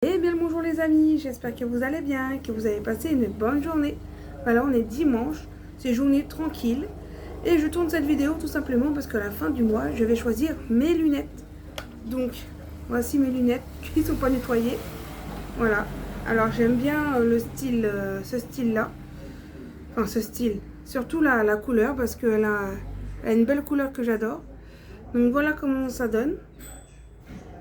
Eh bien le bonjour les amis, j'espère que vous allez bien, que vous avez passé une bonne journée. Voilà, on est dimanche, c'est journée tranquille. Et je tourne cette vidéo tout simplement parce qu'à la fin du mois, je vais choisir mes lunettes. Donc, voici mes lunettes qui ne sont pas nettoyées. Voilà, alors j'aime bien le style, ce style-là. Enfin ce style, surtout la couleur parce qu'elle a une belle couleur que j'adore. Donc voilà comment ça donne.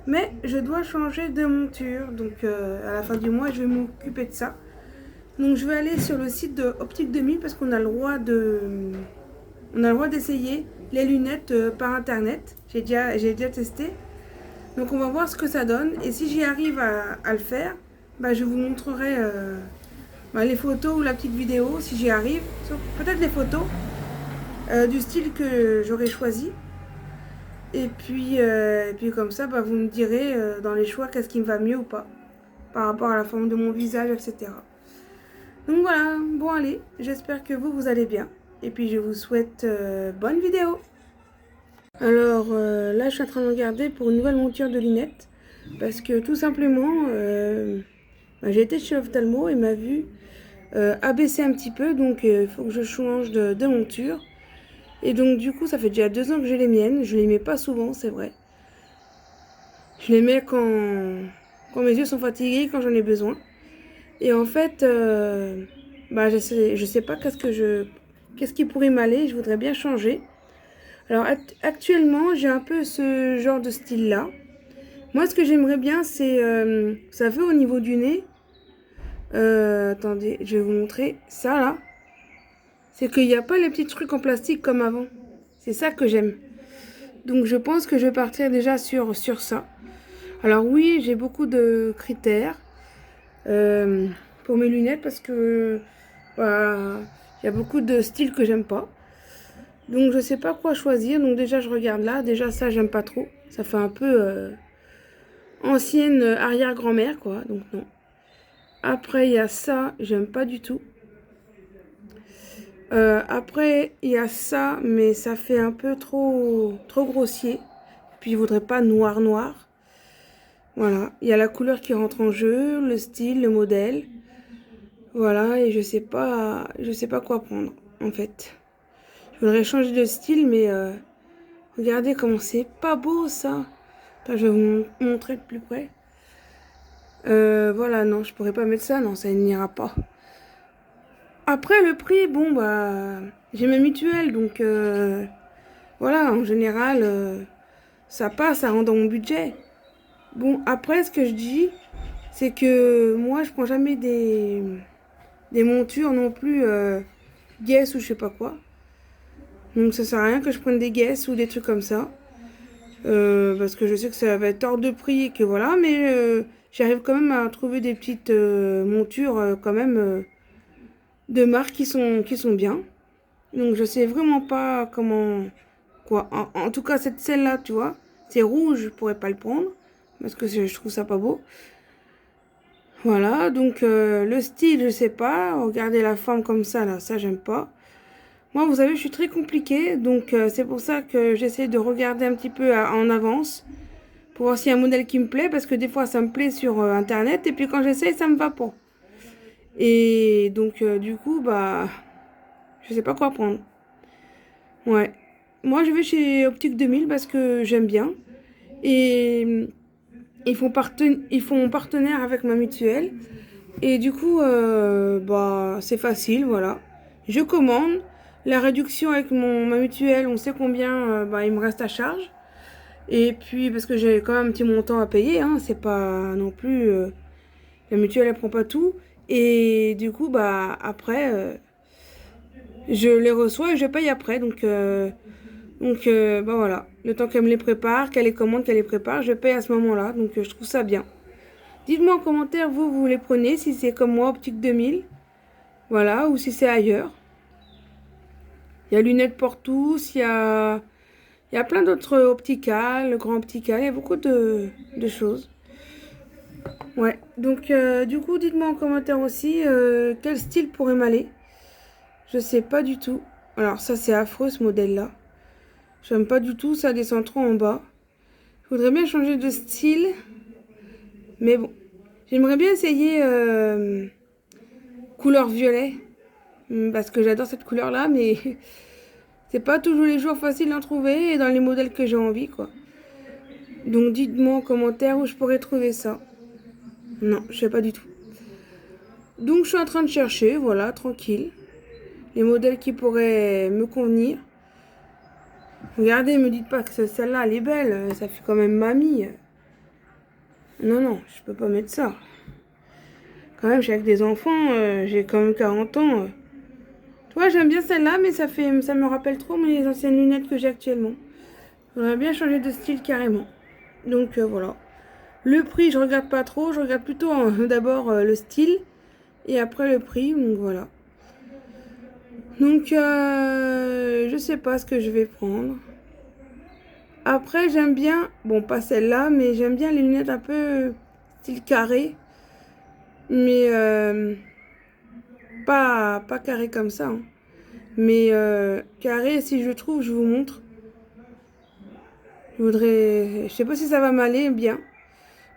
Mais je dois changer de monture, donc à la fin du mois, je vais m'occuper de ça. Donc je vais aller sur le site de Optique 2000 parce qu'on a le droit d'essayer les lunettes par internet. J'ai déjà testé. Donc on va voir ce que ça donne. Et si j'y arrive à le faire, bah, je vous montrerai les photos ou la petite vidéo si j'y arrive. Peut-être les photos du style que j'aurais choisi. Et puis comme ça, bah, vous me direz dans les choix qu'est-ce qui me va mieux ou pas. Par rapport à la forme de mon visage, etc. Donc voilà, bon allez, j'espère que vous allez bien. Et puis je vous souhaite bonne vidéo. Alors là, je suis en train de regarder pour une nouvelle monture de lunettes. Parce que tout simplement, j'ai été chez l'ophtalmo et ma vue a baissé un petit peu. Donc il faut que je change de monture. Et donc du coup, ça fait déjà 2 ans que j'ai les miennes. Je les mets pas souvent, c'est vrai. Je les mets quand mes yeux sont fatigués, quand j'en ai besoin. Et en fait, je sais pas qu'est-ce qui pourrait m'aller. Je voudrais bien changer. Alors actuellement, j'ai un peu ce genre de style-là. Moi, ce que j'aimerais bien, c'est, ça fait au niveau du nez. Attendez, je vais vous montrer ça là. C'est qu'il n'y a pas les petits trucs en plastique comme avant. C'est ça que j'aime. Donc je pense que je vais partir déjà sur ça. Alors oui, j'ai beaucoup de critères pour mes lunettes parce que bah, il y a beaucoup de styles que j'aime pas. Donc je sais pas quoi choisir. Donc déjà je regarde là. Déjà ça j'aime pas trop. Ça fait un peu ancienne arrière-grand-mère quoi. Donc non. Après il y a ça, j'aime pas du tout. Après il y a ça, mais ça fait un peu trop grossier. Puis je voudrais pas noir noir. Voilà. Il y a la couleur qui rentre en jeu, le style, le modèle. Voilà, et je sais pas quoi prendre en fait. Je voudrais changer de style, mais regardez comment c'est pas beau ça. Attends, je vais vous montrer de plus près. Voilà, non, je pourrais pas mettre ça, non, ça n'ira pas. Après, le prix, bon, bah, j'ai ma mutuelle, donc voilà, en général, ça passe, ça rentre dans mon budget. Bon, après, ce que je dis, c'est que moi, je prends jamais des montures non plus Guess ou je sais pas quoi. Donc ça sert à rien que je prenne des Guess ou des trucs comme ça. Parce que je sais que ça va être hors de prix et que voilà, mais j'arrive quand même à trouver des petites montures quand même de marques qui sont bien. Donc je sais vraiment pas comment quoi. En tout cas celle-là, tu vois, c'est rouge, je pourrais pas le prendre parce que je trouve ça pas beau. Voilà, donc le style, je sais pas. Regardez la forme comme ça là, ça j'aime pas. Moi, vous savez, je suis très compliquée, donc c'est pour ça que j'essaie de regarder un petit peu en avance pour voir s'il y a un modèle qui me plaît, parce que des fois ça me plaît sur internet et puis quand j'essaye ça me va pas. Et donc du coup bah je sais pas quoi prendre. Ouais. Moi je vais chez Optique 2000 parce que j'aime bien et ils font partenaire avec ma mutuelle et du coup bah c'est facile, voilà. Je commande la réduction avec ma mutuelle, on sait combien bah, il me reste à charge. Et puis, parce que j'ai quand même un petit montant à payer, hein, c'est pas non plus. La mutuelle, elle prend pas tout. Et du coup, bah, après, je les reçois et je paye après. Donc bah voilà. Le temps qu'elle me les prépare, qu'elle les commande, qu'elle les prépare, je paye à ce moment-là. Donc, je trouve ça bien. Dites-moi en commentaire, vous les prenez, si c'est comme moi, Optique 2000. Voilà, ou si c'est ailleurs. Il y a Lunettes pour tous, il y a plein d'autres opticales, le grand optical, il y a beaucoup de choses. Ouais, donc du coup, dites-moi en commentaire aussi quel style pourrait m'aller. Je sais pas du tout. Alors ça, c'est affreux ce modèle-là. J'aime pas du tout, ça descend trop en bas. Je voudrais bien changer de style, mais bon. J'aimerais bien essayer couleur violet. Parce que j'adore cette couleur-là, mais c'est pas tous les jours facile d'en trouver et dans les modèles que j'ai envie, quoi. Donc dites-moi en commentaire où je pourrais trouver ça. Non, je sais pas du tout. Donc je suis en train de chercher, voilà, tranquille. Les modèles qui pourraient me convenir. Regardez, me dites pas que celle-là, elle est belle. Ça fait quand même mamie. Non, non, je peux pas mettre ça. Quand même, je suis avec des enfants. J'ai quand même 40 ans. Tu vois, j'aime bien celle-là, mais ça me rappelle trop mes anciennes lunettes que j'ai actuellement. J'aurais bien changé de style carrément. Donc voilà. Le prix, je regarde pas trop. Je regarde plutôt d'abord le style et après le prix. Donc voilà. Donc je sais pas ce que je vais prendre. Après, j'aime bien, bon, pas celle-là, mais j'aime bien les lunettes un peu style carré. Mais pas carré comme ça, hein. Mais carré, si je trouve, je vous montre. Je sais pas si ça va m'aller bien.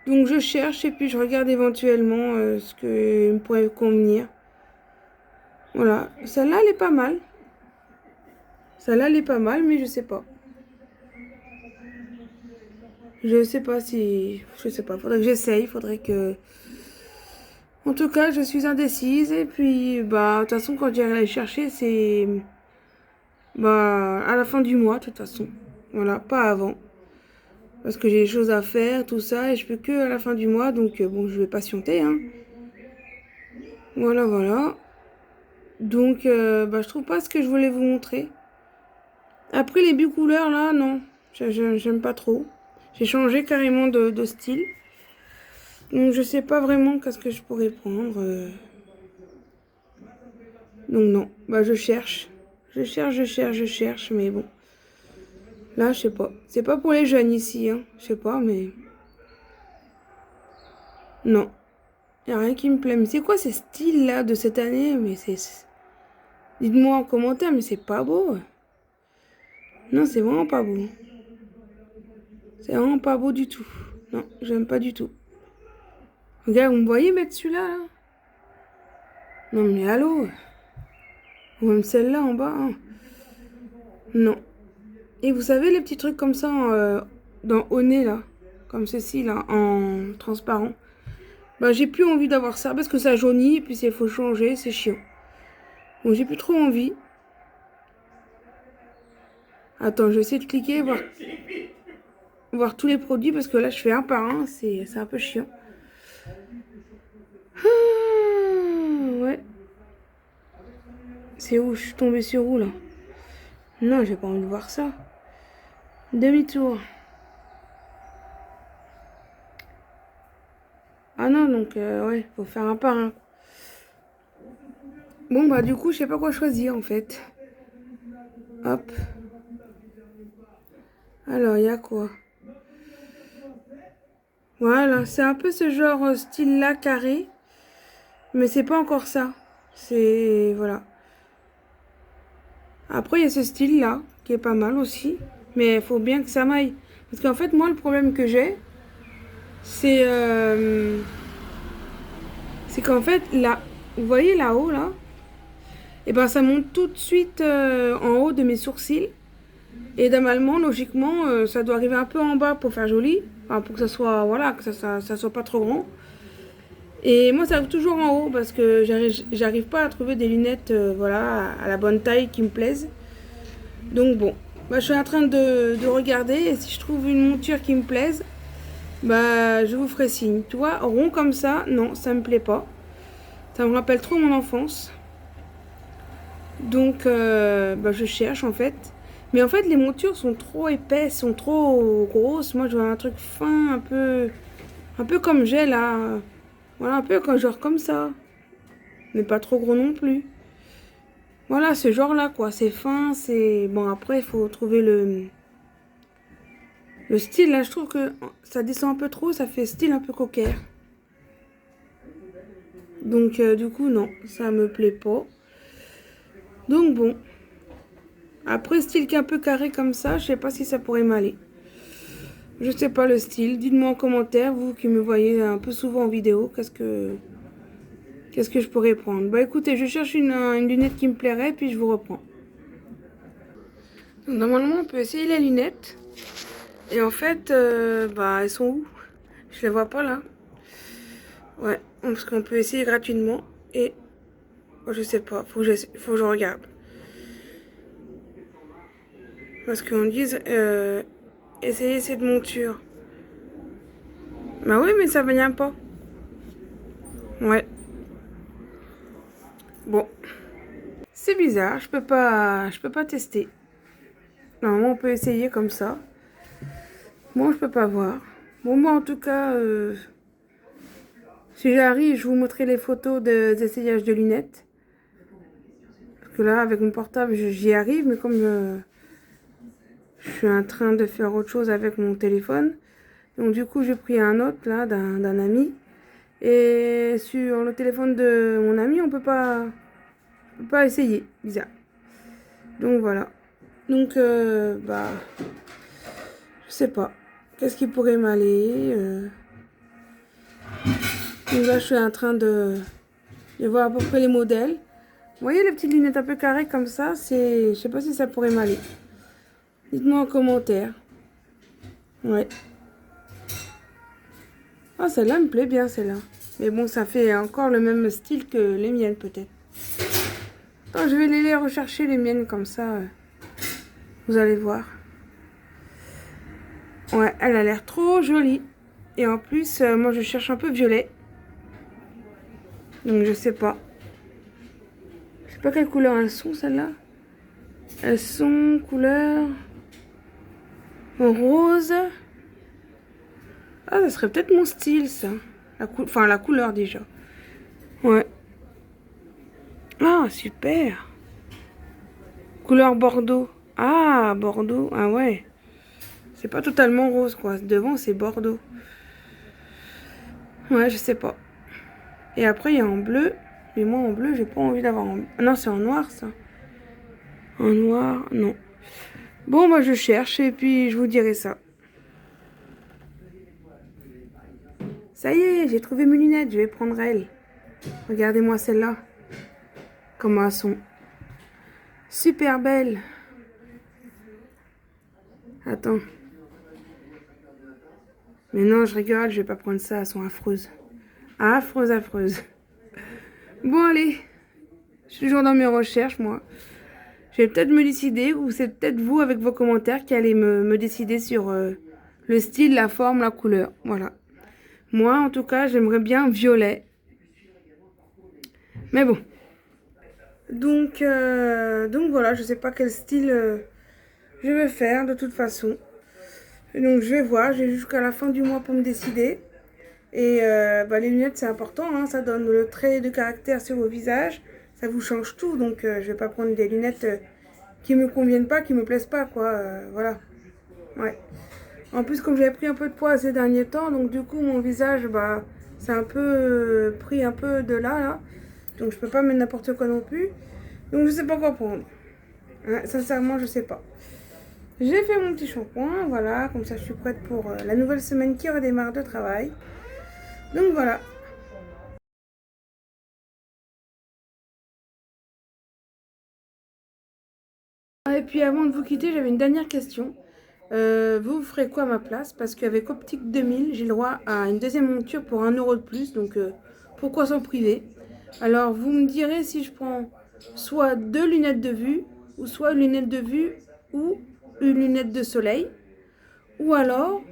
Donc je cherche et puis je regarde éventuellement ce que me pourrait convenir. Voilà, celle-là, elle est pas mal. Celle-là, elle est pas mal, mais je sais pas. Je sais pas si... Je sais pas, faudrait que j'essaye, faudrait que... En tout cas, je suis indécise et puis, bah, de toute façon, quand j'irai les chercher, c'est... Bah, à la fin du mois, de toute façon. Voilà, pas avant. Parce que j'ai des choses à faire, tout ça, et je peux que à la fin du mois, donc bon, je vais patienter, hein. Voilà, voilà. Donc, bah, je trouve pas ce que je voulais vous montrer. Après, les bicouleurs, là, non. J'aime pas trop. J'ai changé carrément de style. Donc, je sais pas vraiment qu'est-ce que je pourrais prendre. Donc, non. Bah, je cherche. Je cherche, mais bon. Là, je sais pas. C'est pas pour les jeunes ici, hein. Je sais pas, mais... Non. Y a rien qui me plaît. Mais c'est quoi ces styles-là de cette année? Mais c'est... Dites-moi en commentaire, mais c'est pas beau. Non, c'est vraiment pas beau. C'est vraiment pas beau du tout. Non, j'aime pas du tout. Regarde, vous me voyez mettre celui-là, là? Non, mais allô? Ou même celle-là en bas, hein. Non. Et vous savez, les petits trucs comme ça, au nez, là? Comme ceci, là, en transparent. Bah, j'ai plus envie d'avoir ça parce que ça jaunit et puis il faut changer, c'est chiant. Donc j'ai plus trop envie. Attends, je vais essayer de cliquer, voir tous les produits parce que là je fais un par un, c'est un peu chiant. Ah, ouais. C'est où? Je suis tombée sur où là? Non, j'ai pas envie de voir ça. Demi-tour. Ah non, donc ouais, faut faire un par un. Bon bah du coup, je sais pas quoi choisir en fait. Hop. Alors, il y a quoi? Voilà, c'est un peu ce genre style-là carré. Mais c'est pas encore ça. C'est... Voilà. Après, il y a ce style-là, qui est pas mal aussi. Mais il faut bien que ça m'aille. Parce qu'en fait, moi, le problème que j'ai, c'est... c'est qu'en fait, là... Vous voyez là-haut, là? Et ben, ça monte tout de suite en haut de mes sourcils. Et normalement, logiquement, ça doit arriver un peu en bas pour faire joli. Enfin, pour que ça soit... Voilà, que ça soit pas trop grand. Et moi, ça arrive toujours en haut parce que j'arrive pas à trouver des lunettes voilà, à la bonne taille qui me plaisent. Donc bon, bah, je suis en train de regarder et si je trouve une monture qui me plaise, bah, je vous ferai signe. Tu vois, rond comme ça, non, ça me plaît pas. Ça me rappelle trop mon enfance. Donc bah, je cherche en fait. Mais en fait, les montures sont trop épaisses, sont trop grosses. Moi, je veux un truc fin, un peu comme j'ai là. Voilà, un peu genre comme ça. Mais pas trop gros non plus. Voilà, ce genre-là, quoi. C'est fin, c'est... Bon, après, il faut trouver le style. Là, je trouve que ça descend un peu trop. Ça fait style un peu coquère. Donc, du coup, non. Ça me plaît pas. Donc, bon. Après, style qui est un peu carré comme ça, je sais pas si ça pourrait m'aller. Je sais pas le style. Dites-moi en commentaire, vous qui me voyez un peu souvent en vidéo, qu'est-ce que je pourrais prendre. Bah écoutez, je cherche une lunette qui me plairait, puis je vous reprends. Donc, normalement, on peut essayer les lunettes. Et en fait, bah elles sont où? Je les vois pas là. Ouais, parce qu'on peut essayer gratuitement. Et je sais pas, faut que je regarde. Parce qu'on dise essayez cette monture. Bah oui, mais ça vient pas. Ouais. Bon, c'est bizarre, je peux pas tester. Normalement, on peut essayer comme ça. Moi, je peux pas voir. Bon, moi, en tout cas, si j'arrive, je vous montrerai les photos des essayages de lunettes. Parce que là, avec mon portable, j'y arrive, mais comme je suis en train de faire autre chose avec mon téléphone, donc du coup, j'ai pris un autre là d'un ami. Et sur le téléphone de mon ami, on peut pas essayer. Bizarre. Donc voilà. Donc, bah, je sais pas. Qu'est-ce qui pourrait m'aller Donc là, je suis en train de voir à peu près les modèles. Vous voyez les petites lunettes un peu carrées comme ça, je sais pas si ça pourrait m'aller. Dites-moi en commentaire. Ouais. Ah, celle-là me plaît bien, celle-là. Mais bon, ça fait encore le même style que les miennes, peut-être. Attends, je vais les rechercher, les miennes, comme ça. Vous allez voir. Ouais, elle a l'air trop jolie. Et en plus, moi, je cherche un peu violet. Donc, je sais pas. Je sais pas quelle couleur elles sont, celles-là. Elles sont couleur rose. Ah, ça serait peut-être mon style, ça. Enfin, la couleur, déjà. Ouais. Ah, super. Couleur bordeaux. Ah, bordeaux. Ah ouais. C'est pas totalement rose, quoi. Devant, c'est bordeaux. Ouais, je sais pas. Et après, il y a en bleu. Mais moi, en bleu, j'ai pas envie d'avoir en... Ah non, c'est en noir, ça. En noir, non. Bon, moi, je cherche et puis je vous dirai ça. Ça y est, j'ai trouvé mes lunettes. Je vais prendre elles. Regardez-moi celle-là. Comment elles sont. Super belles. Attends. Mais non, je rigole, je vais pas prendre ça. Elles sont affreuses. Affreuses, affreuses. Bon, allez. Je suis toujours dans mes recherches, moi. Je vais peut-être me décider, ou c'est peut-être vous, avec vos commentaires, qui allez me décider sur le style, la forme, la couleur. Voilà. Moi, en tout cas, j'aimerais bien violet. Mais bon. Donc voilà, je sais pas quel style je vais faire, de toute façon. Donc, je vais voir. J'ai jusqu'à la fin du mois pour me décider. Et bah, les lunettes, c'est important, hein, ça donne le trait de caractère sur vos visages. Ça vous change tout, donc je vais pas prendre des lunettes qui me conviennent pas, qui me plaisent pas, quoi. Voilà. Ouais. En plus, comme j'avais pris un peu de poids ces derniers temps, donc du coup, mon visage, bah, c'est un peu pris un peu de là. Donc je peux pas mettre n'importe quoi non plus. Donc je sais pas quoi prendre. Hein, sincèrement, je sais pas. J'ai fait mon petit shampoing, voilà, comme ça je suis prête pour la nouvelle semaine qui redémarre de travail. Donc voilà. Et puis avant de vous quitter, j'avais une dernière question. Vous ferez quoi à ma place? Parce qu'avec Optique 2000, j'ai le droit à une deuxième monture pour 1 € de plus. Donc pourquoi s'en priver? Alors vous me direz si je prends soit 2 lunettes de vue, ou soit une lunette de vue, ou une lunette de soleil. Ou alors,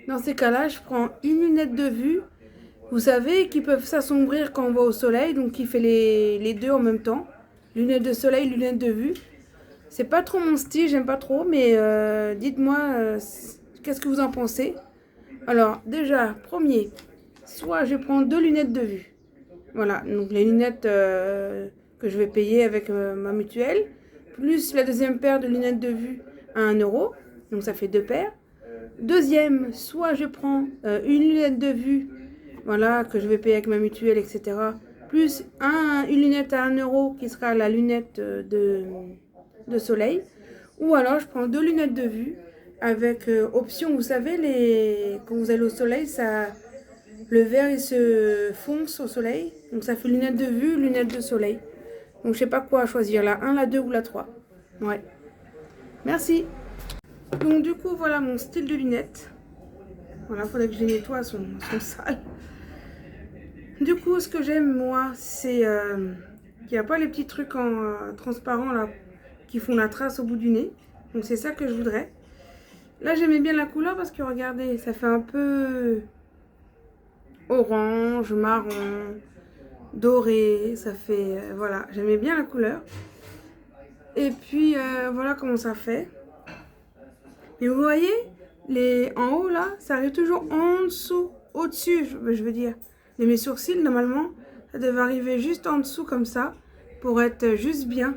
dans ces cas-là, je prends une lunette de vue, vous savez, qui peuvent s'assombrir quand on va au soleil, donc qui fait les deux en même temps. Lunettes de soleil, lunettes de vue. C'est pas trop mon style, j'aime pas trop, mais dites-moi qu'est-ce que vous en pensez. Alors, déjà, premier, soit je prends 2 lunettes de vue. Voilà, donc les lunettes que je vais payer avec ma mutuelle, plus la deuxième paire de lunettes de vue à 1 €, donc ça fait 2 paires. Deuxième, soit je prends une lunette de vue, voilà, que je vais payer avec ma mutuelle, etc. Plus une lunette à 1 € qui sera la lunette de soleil. Ou alors je prends 2 lunettes de vue avec option, vous savez, quand vous allez au soleil, le verre il se fonce au soleil. Donc ça fait lunettes de vue, lunettes de soleil. Donc je sais pas quoi choisir, la 1, la 2 ou la 3. Ouais. Merci. Donc du coup, voilà mon style de lunettes. Voilà, faudrait que je les nettoie, elles sont sales. Du coup, ce que j'aime moi, c'est qu'il n'y a pas les petits trucs en transparent là qui font la trace au bout du nez. Donc c'est ça que je voudrais. Là, j'aimais bien la couleur parce que regardez, ça fait un peu orange, marron, doré. Ça fait voilà, j'aimais bien la couleur. Et puis voilà comment ça fait. Et vous voyez, en haut là, ça arrive toujours en dessous, au-dessus, je veux dire. Et mes sourcils, normalement, ça devait arriver juste en dessous comme ça, pour être juste bien.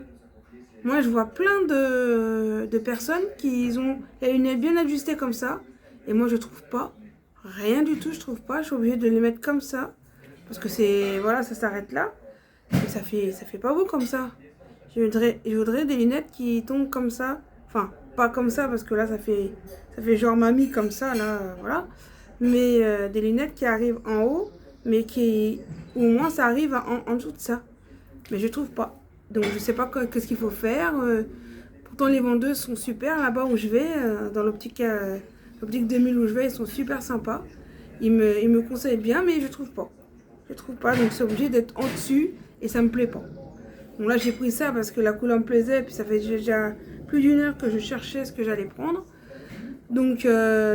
Moi, je vois plein de personnes qui ont les lunettes bien ajustées comme ça. Et moi, je trouve pas. Rien du tout, je trouve pas. Je suis obligée de les mettre comme ça. Parce que voilà, ça s'arrête là. Et ça fait pas beau comme ça. Je voudrais des lunettes qui tombent comme ça. Enfin, pas comme ça, parce que là, ça fait genre mamie comme ça, là, voilà. Mais des lunettes qui arrivent en haut, mais au moins ça arrive en dessous de ça. Mais je trouve pas. Donc je sais pas qu'est-ce qu'il faut faire. Pourtant les vendeuses sont super là-bas où je vais, dans l'optique 2000 où je vais, ils sont super sympas. Ils me conseillent bien, mais je trouve pas. Je trouve pas, donc c'est obligé d'être en dessus et ça me plaît pas. Donc là j'ai pris ça parce que la couleur me plaisait, et puis ça fait déjà plus d'une heure que je cherchais ce que j'allais prendre. Donc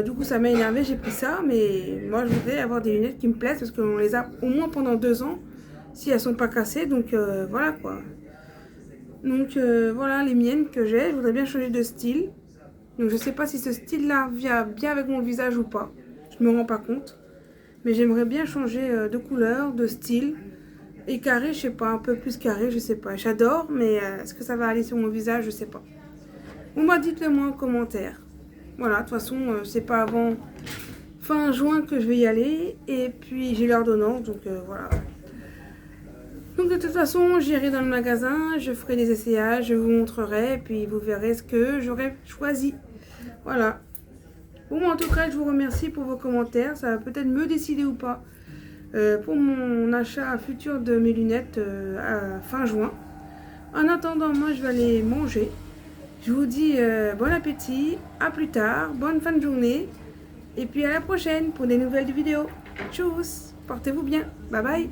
du coup ça m'a énervé, j'ai pris ça, mais moi je voudrais avoir des lunettes qui me plaisent parce qu'on les a au moins pendant 2 ans si elles sont pas cassées, donc voilà quoi. Donc voilà les miennes que j'ai, je voudrais bien changer de style. Donc je sais pas si ce style là vient bien avec mon visage ou pas, je me rends pas compte. Mais j'aimerais bien changer de couleur, de style. Et carré, je sais pas, un peu plus carré, je sais pas. J'adore, mais est-ce que ça va aller sur mon visage, je sais pas. Bon bah dites-le moi en commentaire. Voilà, de toute façon, c'est pas avant fin juin que je vais y aller. Et puis j'ai l'ordonnance, donc voilà. Donc de toute façon, j'irai dans le magasin, je ferai des essayages, je vous montrerai, et puis vous verrez ce que j'aurais choisi. Voilà. Bon, en tout cas, je vous remercie pour vos commentaires. Ça va peut-être me décider ou pas pour mon achat futur de mes lunettes à fin juin. En attendant, moi, je vais aller manger. Je vous dis bon appétit, à plus tard, bonne fin de journée. Et puis à la prochaine pour des nouvelles vidéos. Tchuss, portez-vous bien. Bye bye.